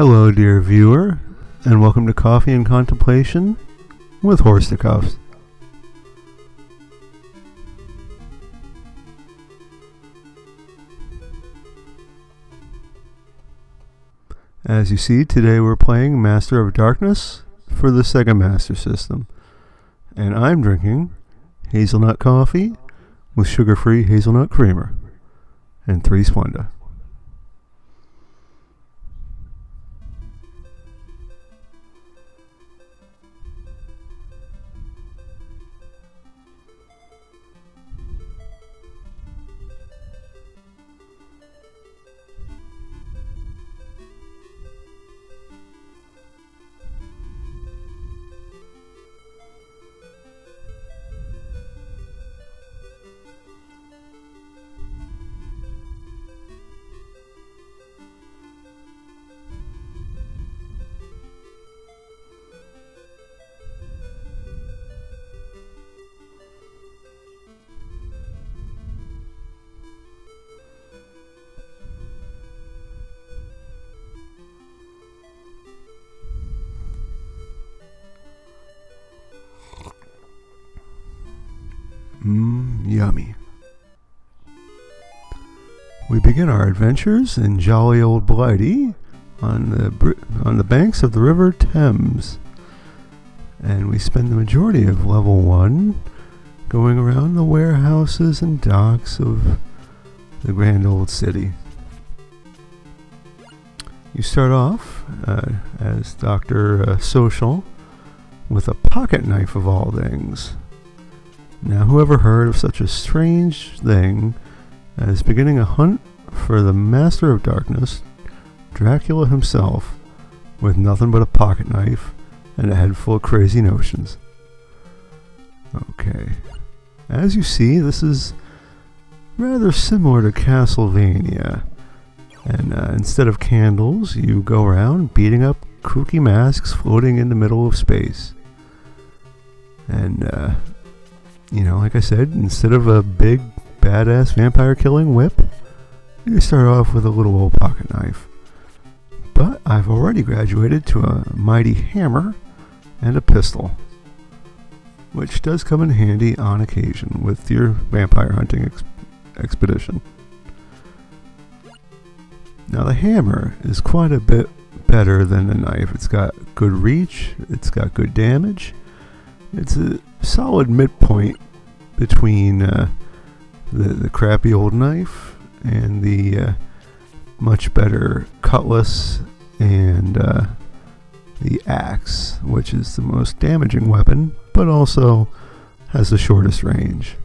Hello, dear viewer, and welcome to Coffee and Contemplation with Horseticuffs. As you see, today we're playing Master of Darkness for the Sega Master System, and I'm drinking hazelnut coffee with sugar-free hazelnut creamer and 3 Splenda. Yummy. We begin our adventures in jolly old Blighty on the banks of the River Thames, and we spend the majority of level 1 going around the warehouses and docks of the grand old city. You start off as Dr. Social with a pocket knife of all things. Now, who ever heard of such a strange thing as beginning a hunt for the Master of Darkness, Dracula himself, with nothing but a pocket knife and a head full of crazy notions? Okay. As you see, this is rather similar to Castlevania. And instead of candles, you go around beating up kooky masks floating in the middle of space. And, like I said, instead of a big, badass vampire-killing whip, you start off with a little old pocket knife. But I've already graduated to a mighty hammer and a pistol, which does come in handy on occasion with your vampire hunting expedition. Now, the hammer is quite a bit better than the knife. It's got good reach, it's got good damage. It's a solid midpoint between the crappy old knife and the much better cutlass and the axe, which is the most damaging weapon, but also has the shortest range.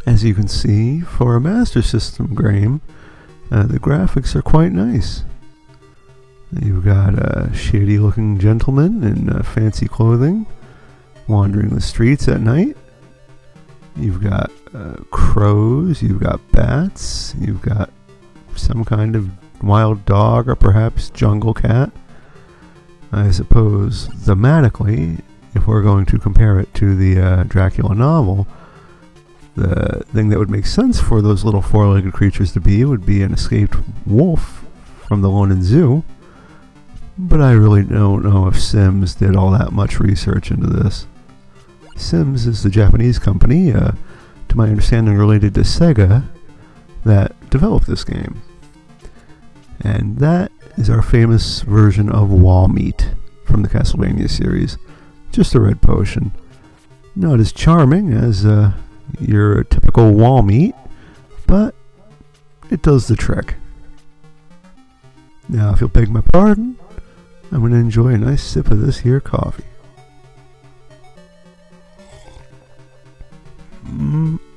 As you can see, for a Master System game, the graphics are quite nice. You've got a shady-looking gentleman in fancy clothing wandering the streets at night. You've got crows, you've got bats, you've got some kind of wild dog or perhaps jungle cat. I suppose, thematically, if we're going to compare it to the Dracula novel, the thing that would make sense for those little four-legged creatures to be would be an escaped wolf from the London Zoo. But I really don't know if SIMS did all that much research into this. SIMS is the Japanese company, to my understanding related to Sega, that developed this game. And that is our famous version of wall meat from the Castlevania series. Just a red potion. Not as charming as your typical wall meat, but it does the trick. Now, if you'll beg my pardon, I'm going to enjoy a nice sip of this here coffee.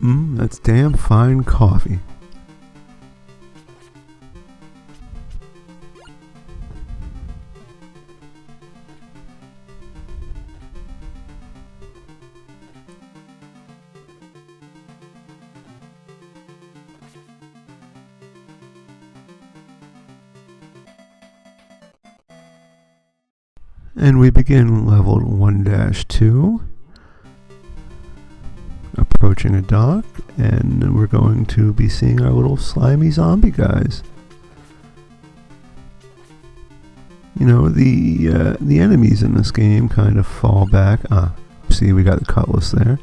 That's damn fine coffee. And we begin level 1-2. approaching a dock, and we're going to be seeing our little slimy zombie guys. You know, the enemies in this game kind of fall back. See, we got the cutlass there.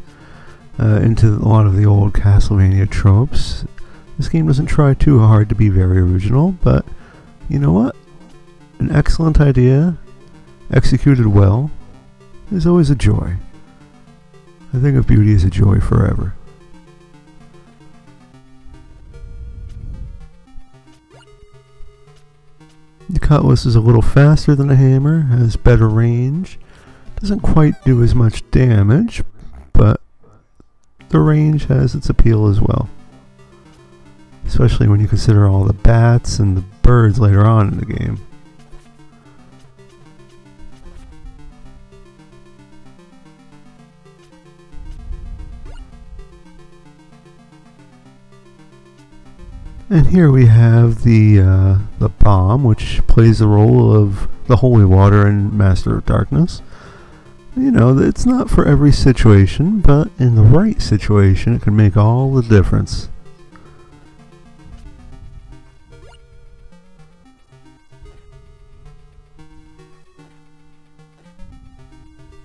Into a lot of the old Castlevania tropes. This game doesn't try too hard to be very original, but you know what? An excellent idea, executed well, is always a joy. I think of beauty as a joy forever. The cutlass is a little faster than a hammer, has better range, doesn't quite do as much damage, but the range has its appeal as well. Especially when you consider all the bats and the birds later on in the game. And here we have the bomb, which plays the role of the holy water in Master of Darkness. You know, it's not for every situation, but in the right situation, it can make all the difference.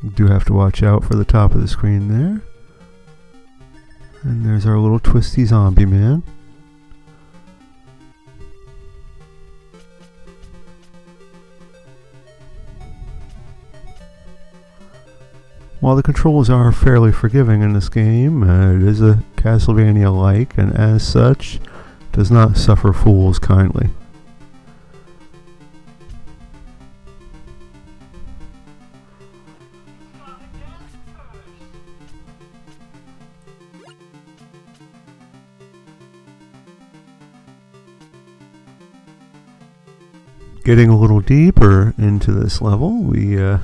You do have to watch out for the top of the screen there. And there's our little twisty zombie man. While the controls are fairly forgiving in this game, it is a Castlevania-like, and as such, does not suffer fools kindly. Getting a little deeper into this level, we are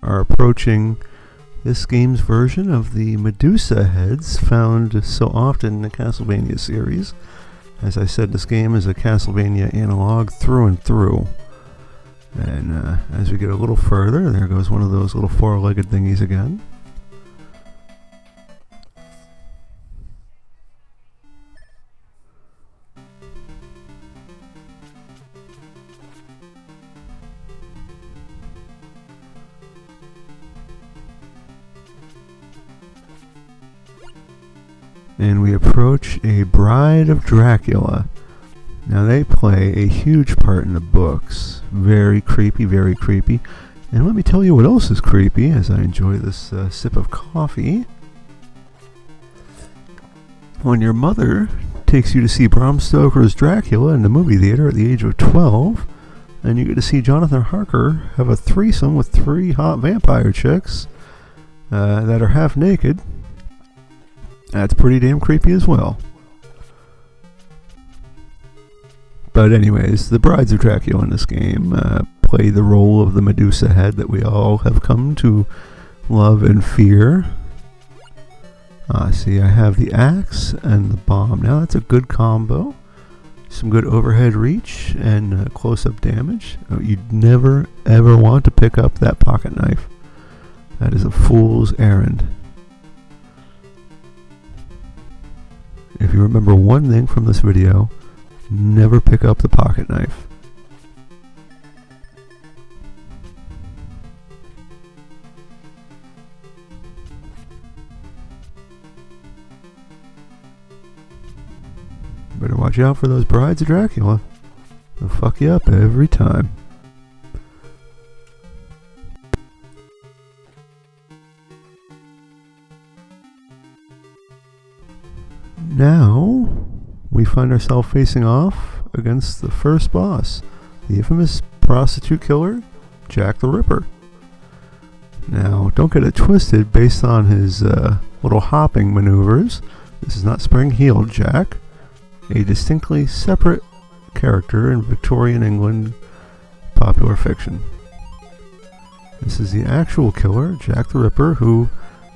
approaching this game's version of the Medusa heads found so often in the Castlevania series. As I said, this game is a Castlevania analog through and through. And as we get a little further, there goes one of those little four-legged thingies again. And we approach a Bride of Dracula. Now they play a huge part in the books. Very creepy, very creepy. And let me tell you what else is creepy as I enjoy this sip of coffee. When your mother takes you to see Bram Stoker's Dracula in the movie theater at the age of 12, and you get to see Jonathan Harker have a threesome with 3 hot vampire chicks that are half naked, that's pretty damn creepy as well. But anyways, the Brides of Dracula in this game play the role of the Medusa head that we all have come to love and fear. See, I have the axe and the bomb. Now that's a good combo. Some good overhead reach and close-up damage. You'd never ever want to pick up that pocket knife. That is a fool's errand. If you remember one thing from this video, never pick up the pocket knife. Better watch out for those Brides of Dracula. They'll fuck you up every time. Now, we find ourselves facing off against the first boss, the infamous prostitute killer, Jack the Ripper. Now, don't get it twisted based on his little hopping maneuvers. This is not spring-heeled Jack, a distinctly separate character in Victorian England popular fiction. This is the actual killer, Jack the Ripper, who,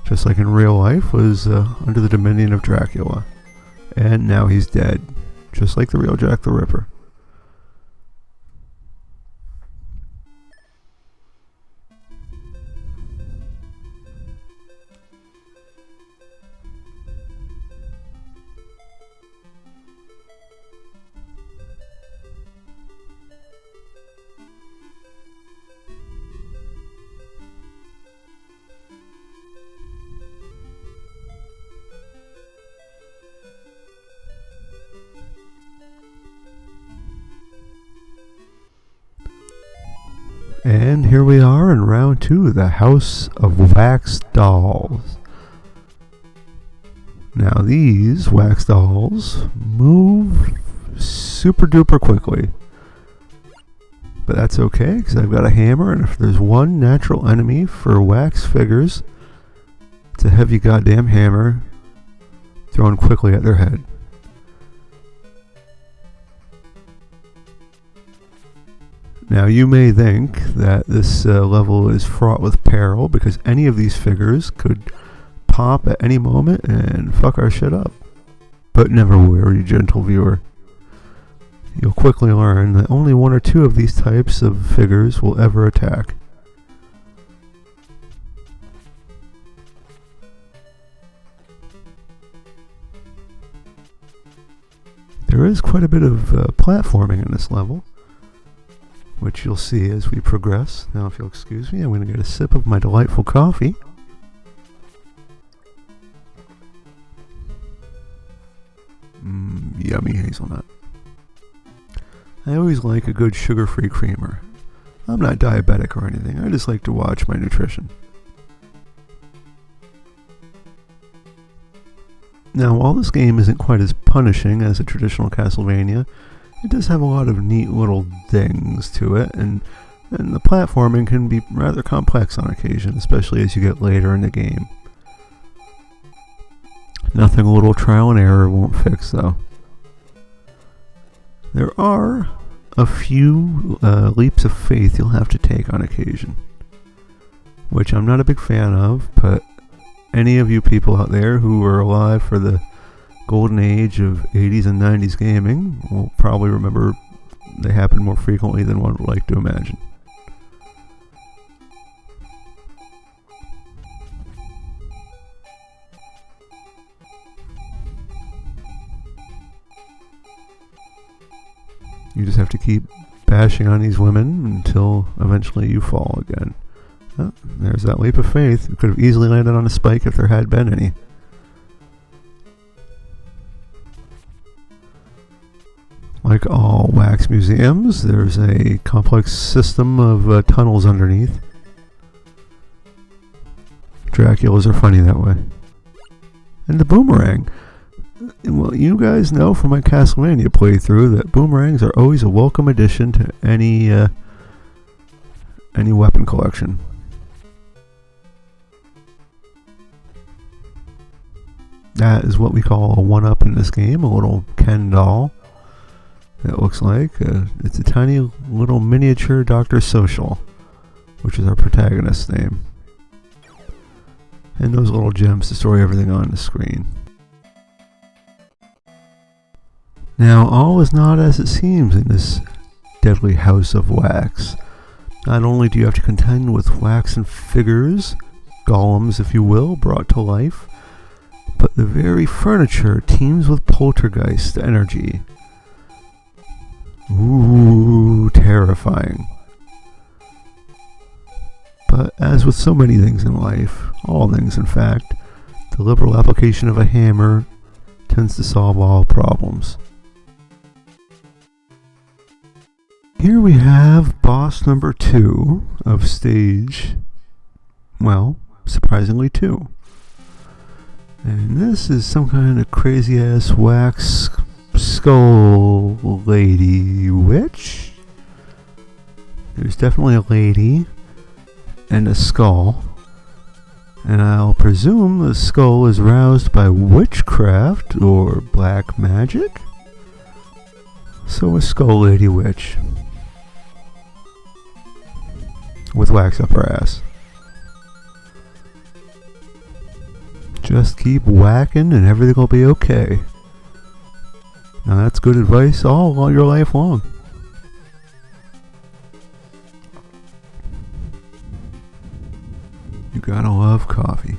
just like in real life, was under the dominion of Dracula. And now he's dead, just like the real Jack the Ripper. And here we are in round 2, the House of Wax Dolls. Now these wax dolls move super duper quickly. But that's okay, because I've got a hammer, and if there's one natural enemy for wax figures, it's a heavy goddamn hammer thrown quickly at their head. Now you may think that this level is fraught with peril because any of these figures could pop at any moment and fuck our shit up. But never worry, gentle viewer. You'll quickly learn that only 1 or 2 of these types of figures will ever attack. There is quite a bit of platforming in this level, which you'll see as we progress. Now, if you'll excuse me, I'm going to get a sip of my delightful coffee. Yummy hazelnut. I always like a good sugar-free creamer. I'm not diabetic or anything, I just like to watch my nutrition. Now, while this game isn't quite as punishing as a traditional Castlevania, it does have a lot of neat little things to it, and the platforming can be rather complex on occasion, especially as you get later in the game. Nothing a little trial and error won't fix, though. There are a few leaps of faith you'll have to take on occasion, which I'm not a big fan of, but any of you people out there who were alive for the golden age of 80s and 90s gaming will probably remember they happen more frequently than one would like to imagine. You just have to keep bashing on these women until eventually you fall again. Oh, there's that leap of faith. You could have easily landed on a spike if there had been any. Like all wax museums, there's a complex system of tunnels underneath. Draculas are funny that way. And the boomerang. Well, you guys know from my Castlevania playthrough that boomerangs are always a welcome addition to any weapon collection. That is what we call a one-up in this game, a little Ken doll. It looks like it's a tiny little miniature Dr. Social, which is our protagonist's name. And those little gems to store everything on the screen. Now, all is not as it seems in this deadly house of wax. Not only do you have to contend with waxen figures, golems if you will, brought to life, but the very furniture teems with poltergeist energy. Ooh, terrifying. But as with so many things in life, all things in fact, the liberal application of a hammer tends to solve all problems. Here we have boss number 2 of stage, well, surprisingly 2. And this is some kind of crazy ass wax skull lady witch. There's definitely a lady and a skull. And I'll presume the skull is roused by witchcraft or black magic. So a skull lady witch. With wax up her ass. Just keep whacking and everything will be okay. Now that's good advice all your life long. You gotta love coffee.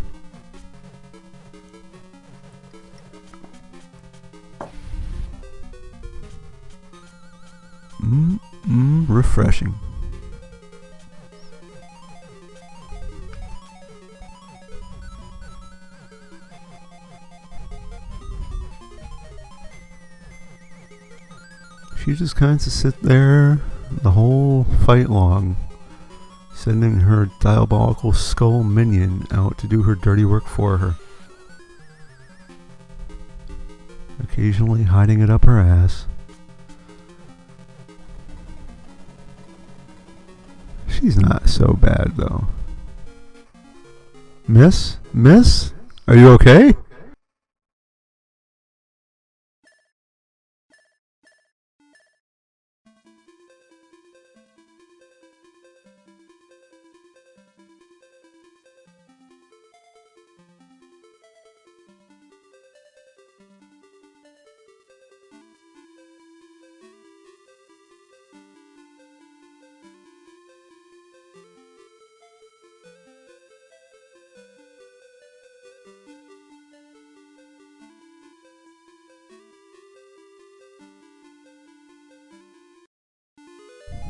Refreshing. She just kind of sit there the whole fight long, sending her diabolical skull minion out to do her dirty work for her. Occasionally hiding it up her ass. She's not so bad though. Miss? Miss? Are you okay?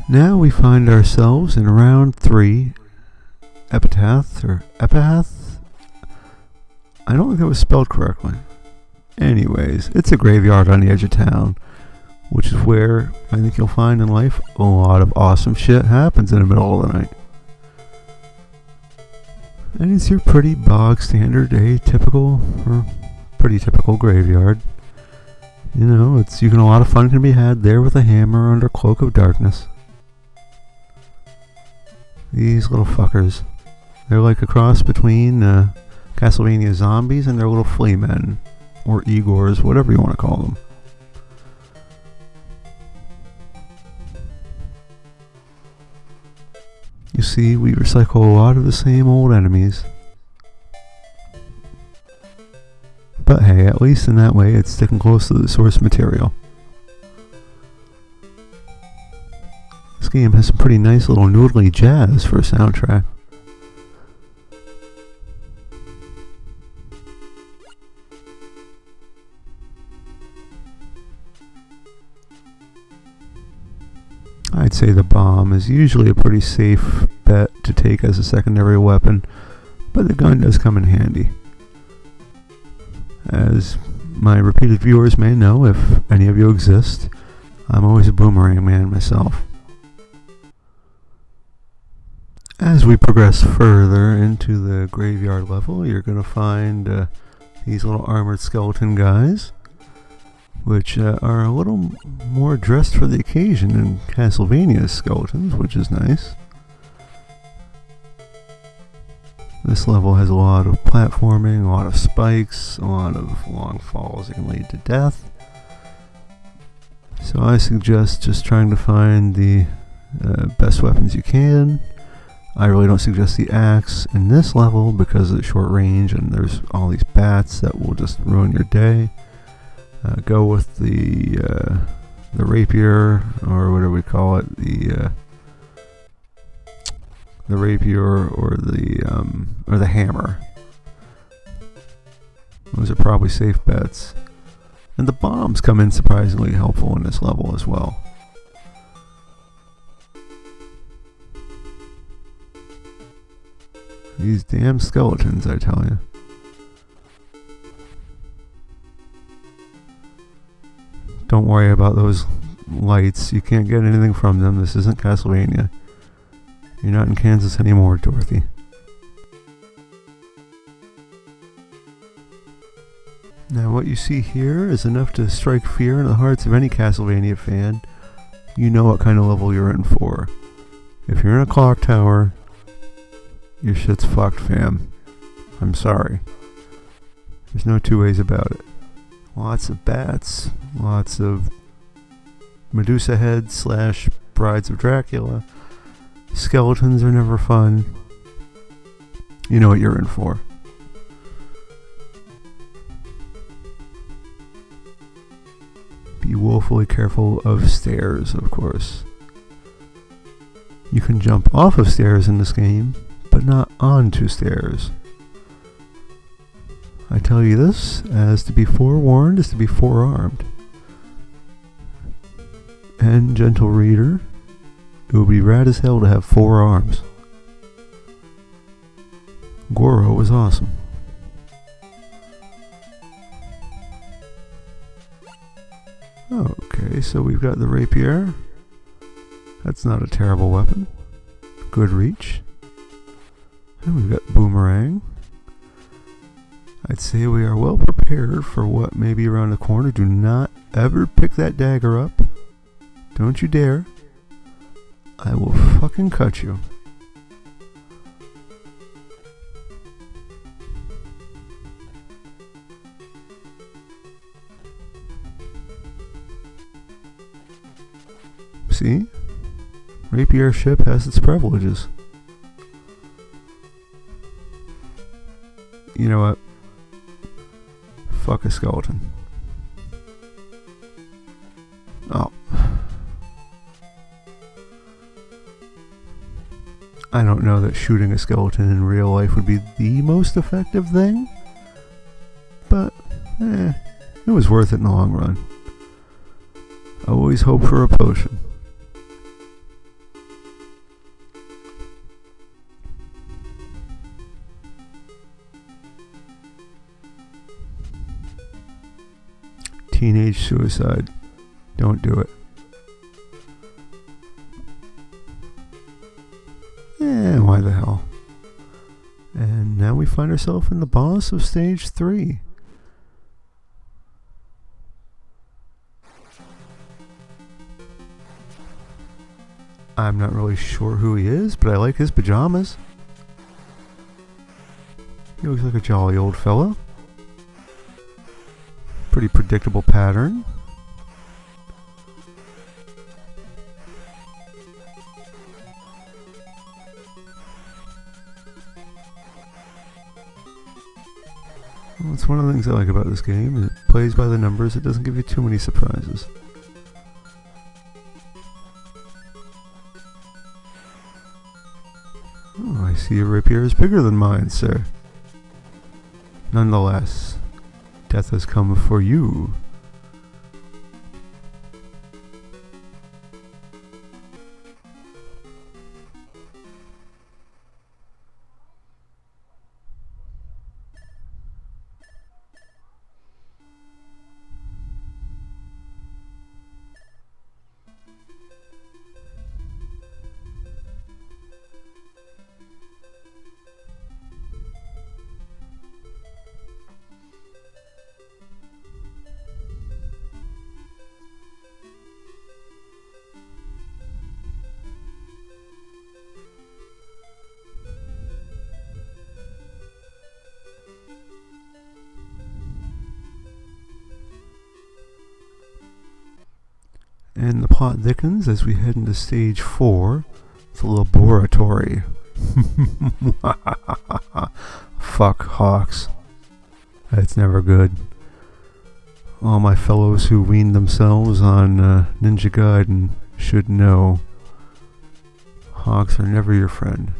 Now we find ourselves in round 3, Epitaph, or Epitaph? I don't think that was spelled correctly. Anyways, it's a graveyard on the edge of town, which is where I think you'll find in life a lot of awesome shit happens in the middle of the night. And it's your pretty bog standard, atypical, or pretty typical graveyard. You know, a lot of fun can be had there with a hammer under cloak of darkness. These little fuckers. They're like a cross between Castlevania zombies and their little flea men. Or Igors, whatever you want to call them. You see, we recycle a lot of the same old enemies. But hey, at least in that way it's sticking close to the source material. This game has some pretty nice little noodly jazz for a soundtrack. I'd say the bomb is usually a pretty safe bet to take as a secondary weapon, but the gun does come in handy. As my repeated viewers may know, if any of you exist, I'm always a boomerang man myself. As we progress further into the graveyard level, you're going to find these little armored skeleton guys, which are a little more dressed for the occasion than Castlevania's skeletons, which is nice. This level has a lot of platforming, a lot of spikes, a lot of long falls that can lead to death. So I suggest just trying to find the best weapons you can. I really don't suggest the axe in this level because of the short range and there's all these bats that will just ruin your day. Go with the rapier, or whatever we call it, the rapier or the hammer. Those are probably safe bets. And the bombs come in surprisingly helpful in this level as well. These damn skeletons, I tell you. Don't worry about those lights. You can't get anything from them. This isn't Castlevania. You're not in Kansas anymore, Dorothy. Now what you see here is enough to strike fear in the hearts of any Castlevania fan. You know what kind of level you're in for. If you're in a clock tower, your shit's fucked, fam. I'm sorry. There's no two ways about it. Lots of bats, lots of Medusa heads / Brides of Dracula. Skeletons are never fun. You know what you're in for. Be woefully careful of stairs, of course. You can jump off of stairs in this game, but not onto stairs. I tell you this, as to be forewarned is to be forearmed. And, gentle reader, it would be rad as hell to have 4 arms. Goro was awesome. Okay, so we've got the rapier. That's not a terrible weapon. Good reach. And we've got Boomerang. I'd say we are well prepared for what may be around the corner. Do not ever pick that dagger up. Don't you dare. I will fucking cut you. See? Rapier ship has its privileges. You know what? Fuck a skeleton. Oh. I don't know that shooting a skeleton in real life would be the most effective thing, but it was worth it in the long run. Always hope for a potion. Teenage suicide. Don't do it. Why the hell? And now we find ourselves in the boss of stage 3. I'm not really sure who he is, but I like his pajamas. He looks like a jolly old fellow. Pretty predictable pattern. Well, it's one of the things I like about this game. It plays by the numbers. It doesn't give you too many surprises. Oh, I see your rapier is bigger than mine, sir. Nonetheless, death has come for you. And the plot thickens as we head into stage 4, the laboratory. Fuck Hawks. That's never good. All my fellows who weaned themselves on Ninja Gaiden should know Hawks are never your friend.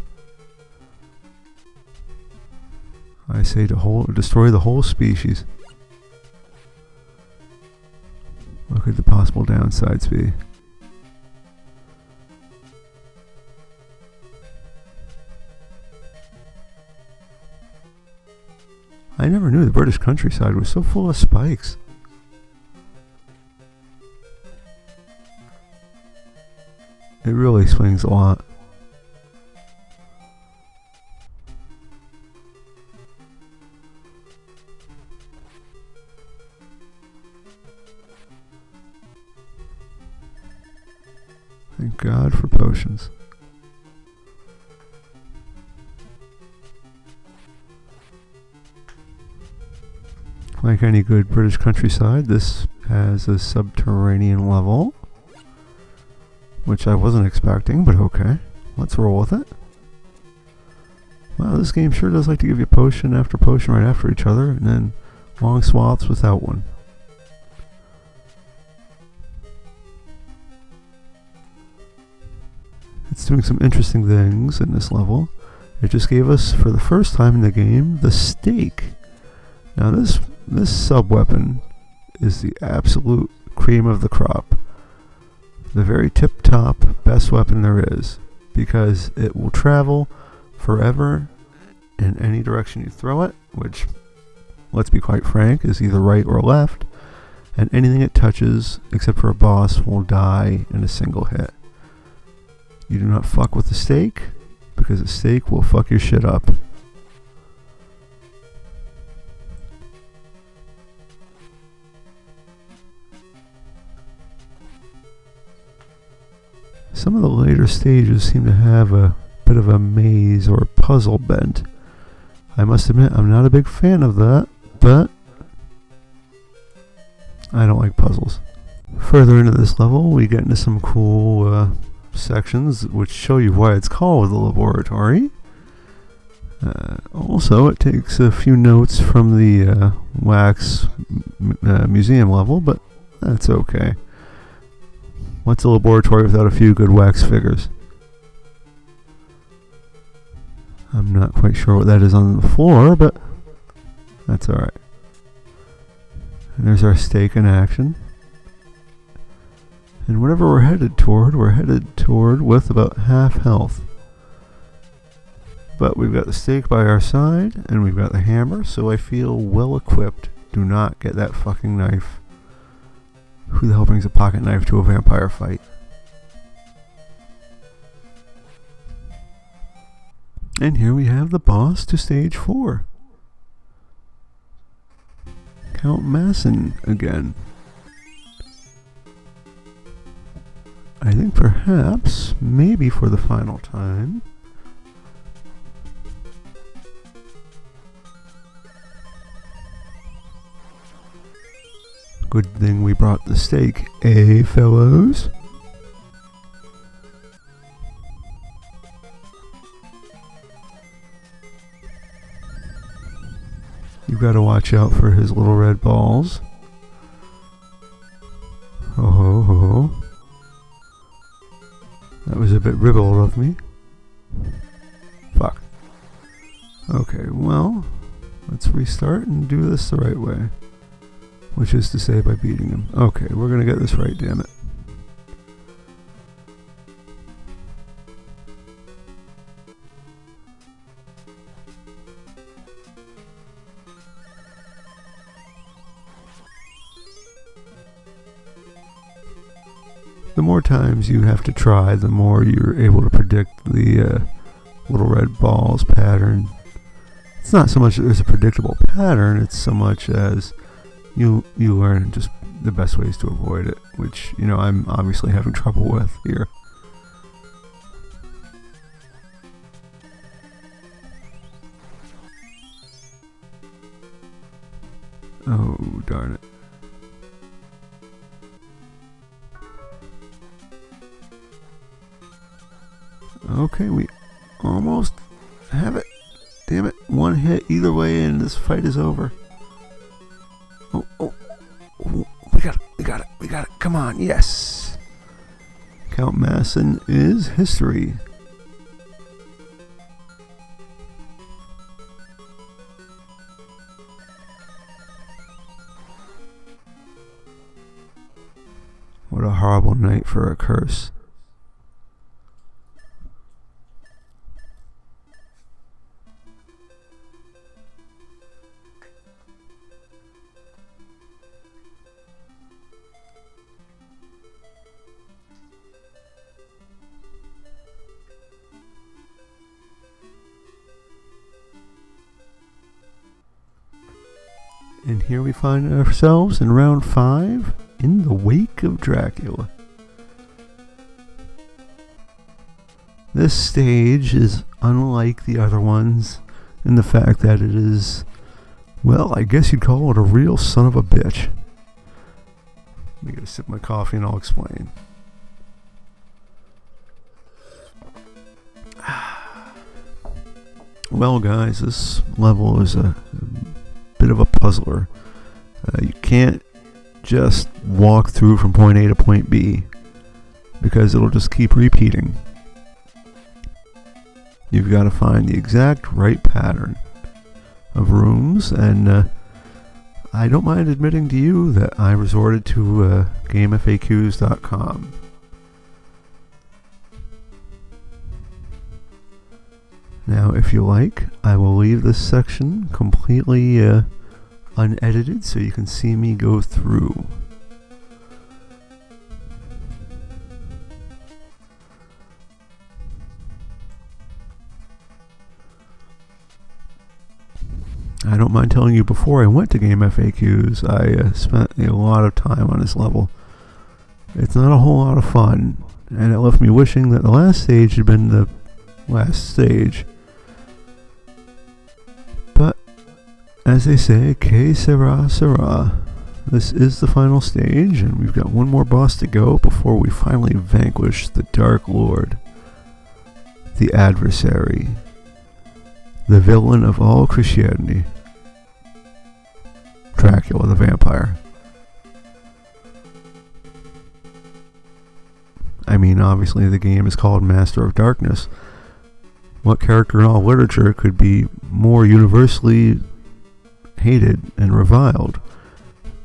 I say to destroy the whole species. What could the possible downsides be? I never knew the British countryside was so full of spikes. It really swings a lot. Thank God for potions. Like any good British countryside, this has a subterranean level, which I wasn't expecting, but okay. Let's roll with it. Wow, this game sure does like to give you potion after potion right after each other, and then long swaths without one. It's doing some interesting things in this level. It just gave us, for the first time in the game, the stake. Now this sub-weapon is the absolute cream of the crop. The very tip-top best weapon there is, because it will travel forever in any direction you throw it, which, let's be quite frank, is either right or left, and anything it touches, except for a boss, will die in a single hit. You do not fuck with the stake, because a steak will fuck your shit up. Some of the later stages seem to have a bit of a maze or puzzle bent. I must admit, I'm not a big fan of that, but I don't like puzzles. Further into this level, we get into some cool sections which show you why it's called the laboratory. Also, it takes a few notes from the wax museum level, but that's okay. What's a laboratory without a few good wax figures? I'm not quite sure what that is on the floor, but that's alright. And there's our steak in action. And whatever we're headed toward with about half health. But we've got the steak by our side, and we've got the hammer, so I feel well equipped. Do not get that fucking knife. Who the hell brings a pocket knife to a vampire fight? And here we have the boss to stage 4. Count Masson again. I think perhaps, maybe for the final time. Good thing we brought the steak, eh, fellows? You've got to watch out for his little red balls. Ho ho ho. That was a bit ribald of me. Fuck. Okay, well, let's restart and do this the right way. Which is to say by beating him. Okay, we're gonna get this right, damn it. The more times you have to try, the more you're able to predict the little red balls pattern. It's not so much that there's a predictable pattern, it's so much as you learn just the best ways to avoid it, which, you know, I'm obviously having trouble with here. Oh, darn it. Okay, we almost have it. Damn it. One hit either way and this fight is over. Oh, we got it. Come on, yes. Count Masson is history. What a horrible night for a curse. And here we find ourselves in round 5 in the Wake of Dracula. This stage is unlike the other ones in the fact that it is, well, I guess you'd call it a real son of a bitch. Let me get a sip of my coffee and I'll explain. Well, guys, this level is a bit of a puzzler. You can't just walk through from point A to point B because it'll just keep repeating. You've got to find the exact right pattern of rooms, and I don't mind admitting to you that I resorted to GameFAQs.com. Now, if you like, I will leave this section completely unedited so you can see me go through. I don't mind telling you, before I went to Game FAQs, I spent a lot of time on this level. It's not a whole lot of fun, and it left me wishing that the last stage had been the last stage. But, as they say, que sera, sera. This is the final stage, and we've got one more boss to go before we finally vanquish the Dark Lord, the adversary, the villain of all Christianity, Dracula the vampire. I mean, obviously the game is called Master of Darkness. What character in all literature could be more universally hated and reviled?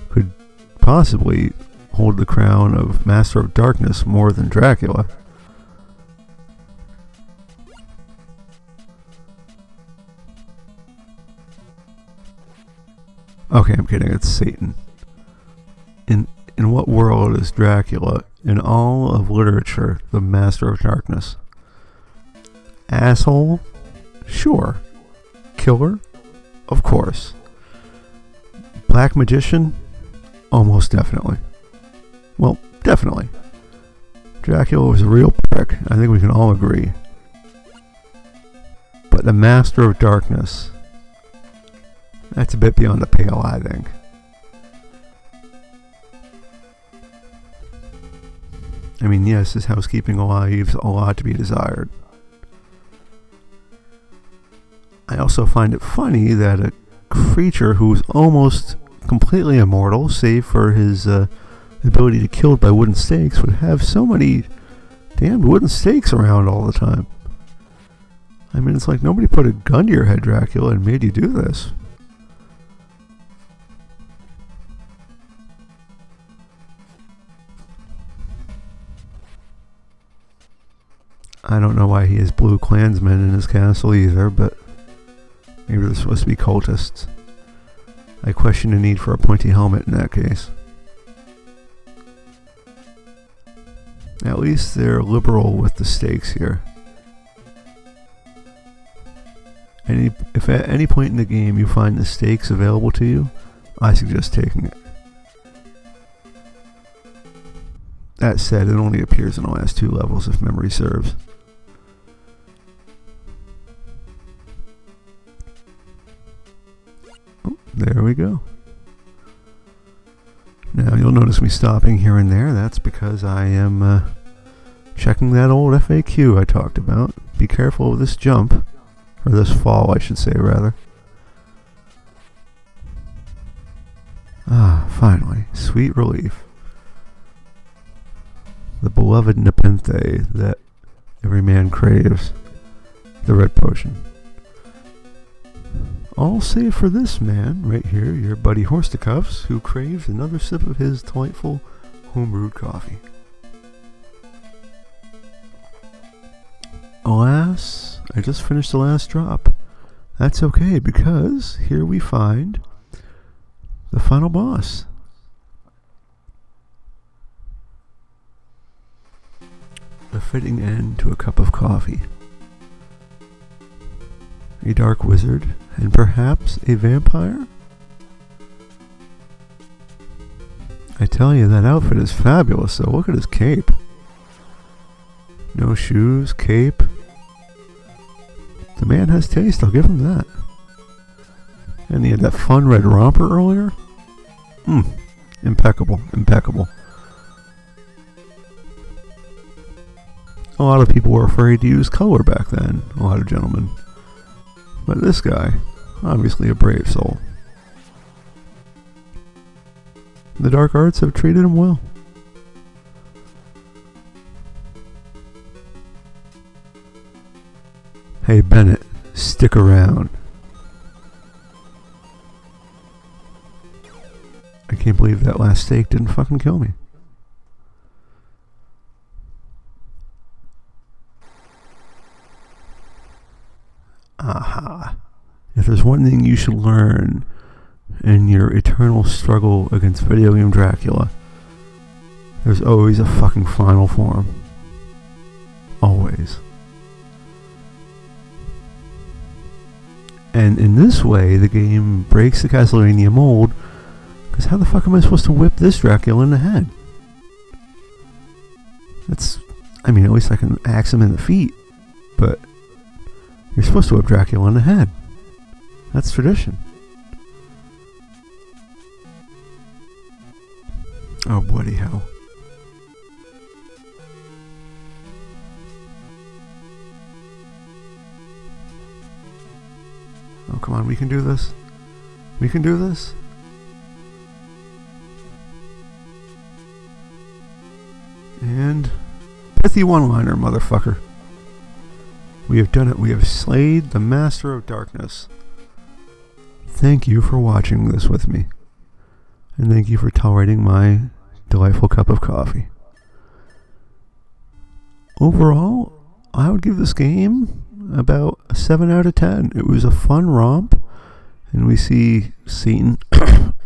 Could possibly hold the crown of Master of Darkness more than Dracula? Okay, I'm kidding, it's Satan. In what world is Dracula, in all of literature, the Master of Darkness? Asshole? Sure. Killer? Of course. Black magician? Almost definitely. Well, definitely. Dracula was a real prick. I think we can all agree. But the Master of Darkness, that's a bit beyond the pale, I think. I mean, yes, his housekeeping leaves a lot to be desired. I also find it funny that a creature who's almost completely immortal, save for his ability to kill by wooden stakes, would have so many damned wooden stakes around all the time. I mean, it's like nobody put a gun to your head, Dracula, and made you do this. I don't know why he has blue clansmen in his castle either, but maybe they're supposed to be cultists. I question the need for a pointy helmet in that case. At least they're liberal with the stakes here. If at any point in the game you find the stakes available to you, I suggest taking it. That said, it only appears in the last 2 levels if memory serves. Oh, there we go. Now you'll notice me stopping here and there. That's because I am checking that old FAQ I talked about. Be careful of this jump. Or this fall, I should say, rather. Ah, finally. Sweet relief. The beloved Nepenthe that every man craves. The red potion. All save for this man, right here, your buddy Horseticuffs, who craves another sip of his delightful home-brewed coffee. Alas, I just finished the last drop. That's okay, because here we find the final boss. A fitting end to a cup of coffee. A dark wizard, and perhaps a vampire? I tell you, that outfit is fabulous, though. Look at his cape. No shoes, cape. The man has taste, I'll give him that. And he had that fun red romper earlier. Impeccable, impeccable. A lot of people were afraid to use color back then, a lot of gentlemen. But this guy, obviously a brave soul. The dark arts have treated him well. Hey Bennett, stick around. I can't believe that last steak didn't fucking kill me. Aha. If there's one thing you should learn in your eternal struggle against video game Dracula, there's always a fucking final form. Always. And in this way, the game breaks the Castlevania mold, because how the fuck am I supposed to whip this Dracula in the head? At least I can axe him in the feet, but you're supposed to whip Dracula in the head. That's tradition. Oh, bloody hell. Oh, come on, we can do this. We can do this. And pithy one-liner, motherfucker. We have done it. We have slayed the Master of Darkness. Thank you for watching this with me. And thank you for tolerating my delightful cup of coffee. Overall, I would give this game about a 7 out of 10. It was a fun romp, and we see Satan,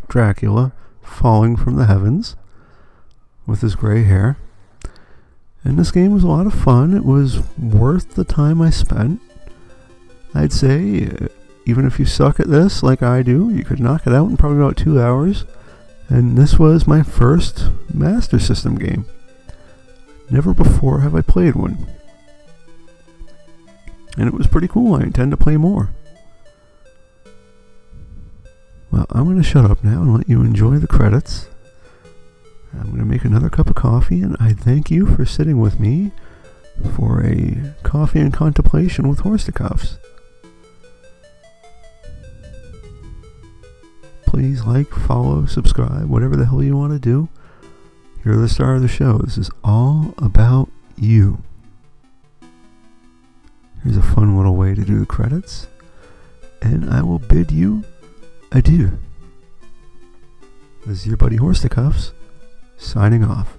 Dracula, falling from the heavens with his gray hair. And this game was a lot of fun. It was worth the time I spent. I'd say, even if you suck at this like I do, you could knock it out in probably about 2 hours. And this was my first Master System game. Never before have I played one. And it was pretty cool. I intend to play more. Well, I'm going to shut up now and let you enjoy the credits. I'm going to make another cup of coffee, and I thank you for sitting with me for a coffee and contemplation with Horseticuffs. Please like, follow, subscribe, whatever the hell you want to do. You're the star of the show. This is all about you. Here's a fun little way to do the credits. And I will bid you adieu. This is your buddy Horseticuffs, signing off.